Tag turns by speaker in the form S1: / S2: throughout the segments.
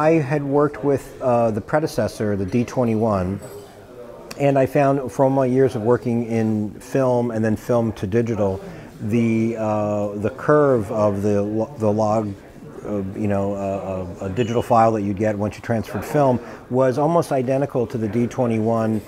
S1: I had worked with the predecessor, the D21, and I found from my years of working in film and then film to digital, the curve of the log, a digital file that you'd get once you transferred film was almost identical to the D21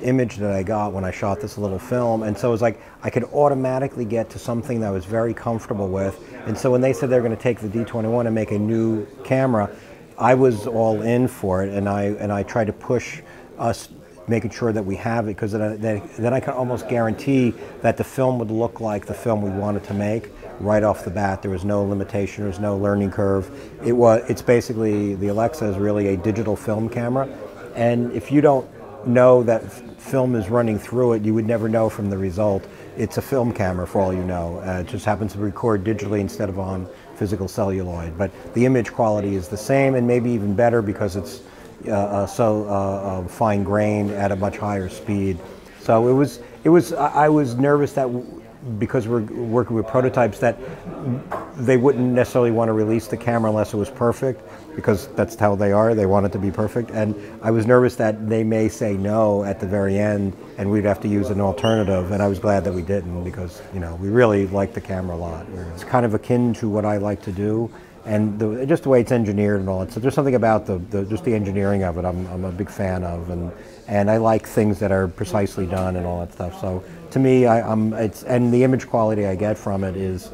S1: image that I got when I shot this little film. And so it was like I could automatically get to something that I was very comfortable with. And so when they said they're going to take the D21 and make a new camera, I was all in for it, and I tried to push us making sure that we have it, because then I can almost guarantee that the film would look like the film we wanted to make right off the bat. There was no limitation, there was no learning curve. It's basically, the Alexa is really a digital film camera, and if you don't know that film is running through it, you would never know from the result. It's a film camera for all you know. It just happens to record digitally instead of on physical celluloid, but the image quality is the same and maybe even better because it's so fine-grained at a much higher speed. So I was nervous that because we're working with prototypes that they wouldn't necessarily want to release the camera unless it was perfect, because that's how they are. They want it to be perfect. And I was nervous that they may say no at the very end and we'd have to use an alternative. And I was glad that we didn't, because we really like the camera a lot. It's kind of akin to what I like to do. And just the way it's engineered and all that. So there's something about just the engineering of it I'm a big fan of, and I like things that are precisely done and all that stuff. So to me, and the image quality I get from it is,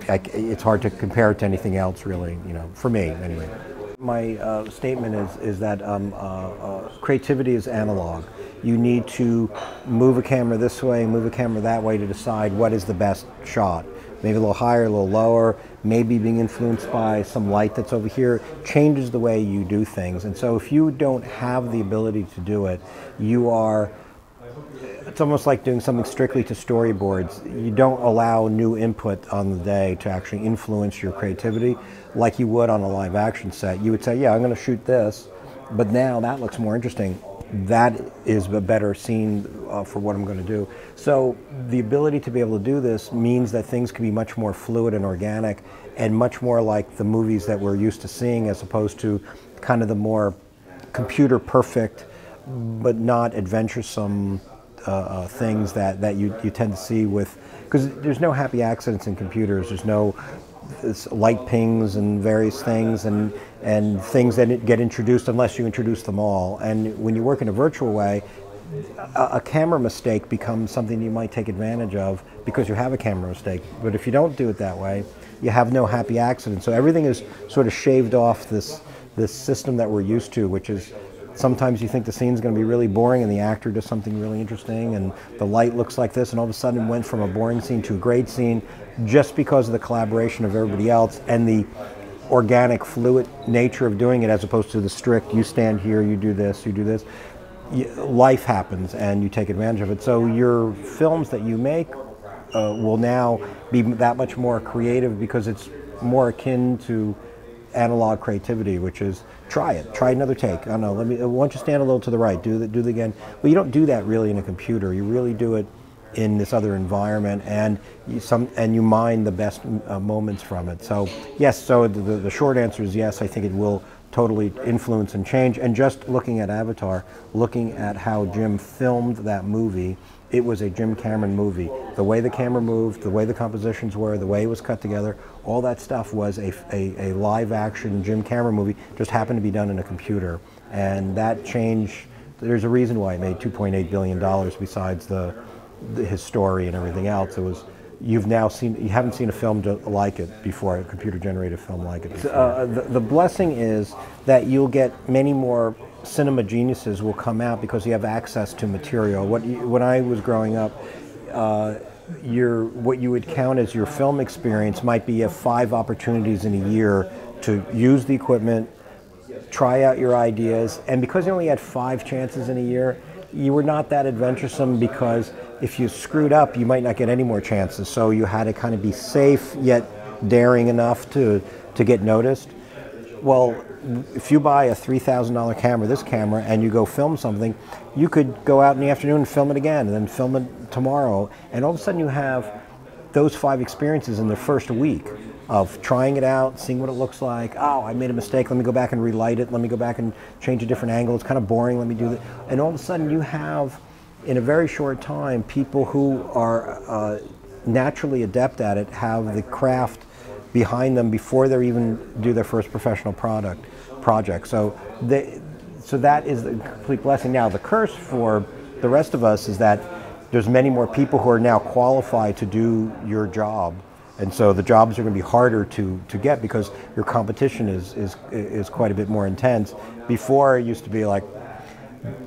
S1: it's hard to compare it to anything else, really. For me anyway. My statement is that creativity is analog. You need to move a camera this way, move a camera that way to decide what is the best shot. Maybe a little higher, a little lower, maybe being influenced by some light that's over here changes the way you do things. And so if you don't have the ability to do it, it's almost like doing something strictly to storyboards. You don't allow new input on the day to actually influence your creativity like you would on a live action set. You would say, yeah, I'm going to shoot this, but now that looks more interesting. That is a better scene for what I'm going to do. So the ability to be able to do this means that things can be much more fluid and organic and much more like the movies that we're used to seeing, as opposed to kind of the more computer perfect but not adventuresome things that you tend to see with, because there's no happy accidents in computers. There's no light pings and various things and things that get introduced unless you introduce them all. And when you work in a virtual way, a camera mistake becomes something you might take advantage of because you have a camera mistake. But if you don't do it that way, you have no happy accident. So everything is sort of shaved off this system that we're used to, which is sometimes you think the scene's going to be really boring and the actor does something really interesting and the light looks like this, and all of a sudden it went from a boring scene to a great scene just because of the collaboration of everybody else and the organic, fluid nature of doing it, as opposed to the strict, you stand here, you do this, you do this. Life happens and you take advantage of it. So your films that you make will now be that much more creative because it's more akin to analog creativity, which is try another take. I don't know, why don't you stand a little to the right, do it again. Well, you don't do that really in a computer. You really do it in this other environment, and you mine the best moments from it. So yes, so the short answer is yes, I think it will totally influence and change. And just looking at Avatar, looking at how Jim filmed that movie, it was a Jim Cameron movie. The way the camera moved, the way the compositions were, the way it was cut together, all that stuff was a live action Jim Cameron movie, just happened to be done in a computer. And that change, there's a reason why it made $2.8 billion besides his story and everything else. It was, you haven't seen a film like it before, a computer-generated film like it before. The blessing is that you'll get many more cinema geniuses will come out because you have access to material. When I was growing up, what you would count as your film experience might be 5 opportunities in a year to use the equipment, try out your ideas, and because you only had 5 chances in a year, you were not that adventuresome, because if you screwed up, you might not get any more chances. So you had to kind of be safe yet daring enough to get noticed. Well, if you buy a $3,000 camera, this camera, and you go film something, you could go out in the afternoon and film it again, and then film it tomorrow, and all of a sudden you have those 5 experiences in the first week. of trying it out, seeing what it looks like. Oh, I made a mistake. Let me go back and relight it. Let me go back and change a different angle. It's kind of boring. Let me do that. And all of a sudden, you have, in a very short time, people who are naturally adept at it have the craft behind them before they even do their first professional project. So that is the complete blessing. Now, the curse for the rest of us is that there's many more people who are now qualified to do your job. And so the jobs are going to be harder to get because your competition is quite a bit more intense. Before, it used to be like,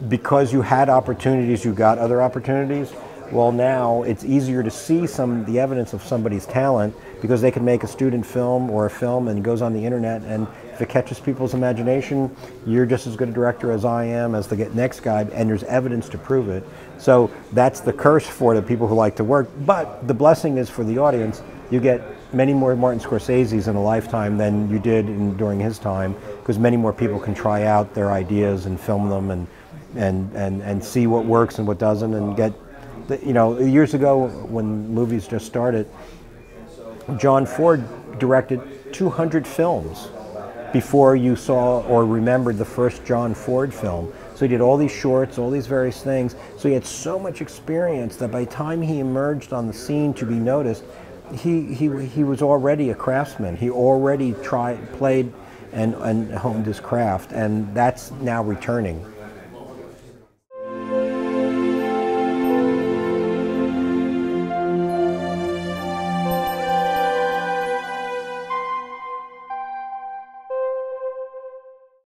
S1: because you had opportunities, you got other opportunities. Well, now it's easier to see the evidence of somebody's talent because they can make a student film or a film and it goes on the internet, and if it catches people's imagination, you're just as good a director as I am, as the next guy, and there's evidence to prove it. So that's the curse for the people who like to work, but the blessing is for the audience. You get many more Martin Scorsese's in a lifetime than you did during his time, because many more people can try out their ideas and film them and see what works and what doesn't, and get, you know, years ago when movies just started, John Ford directed 200 films before you saw or remembered the first John Ford film. So he did all these shorts, all these various things. So he had so much experience that by the time he emerged on the scene to be noticed, he was already a craftsman. He already played and honed his craft, and that's now returning.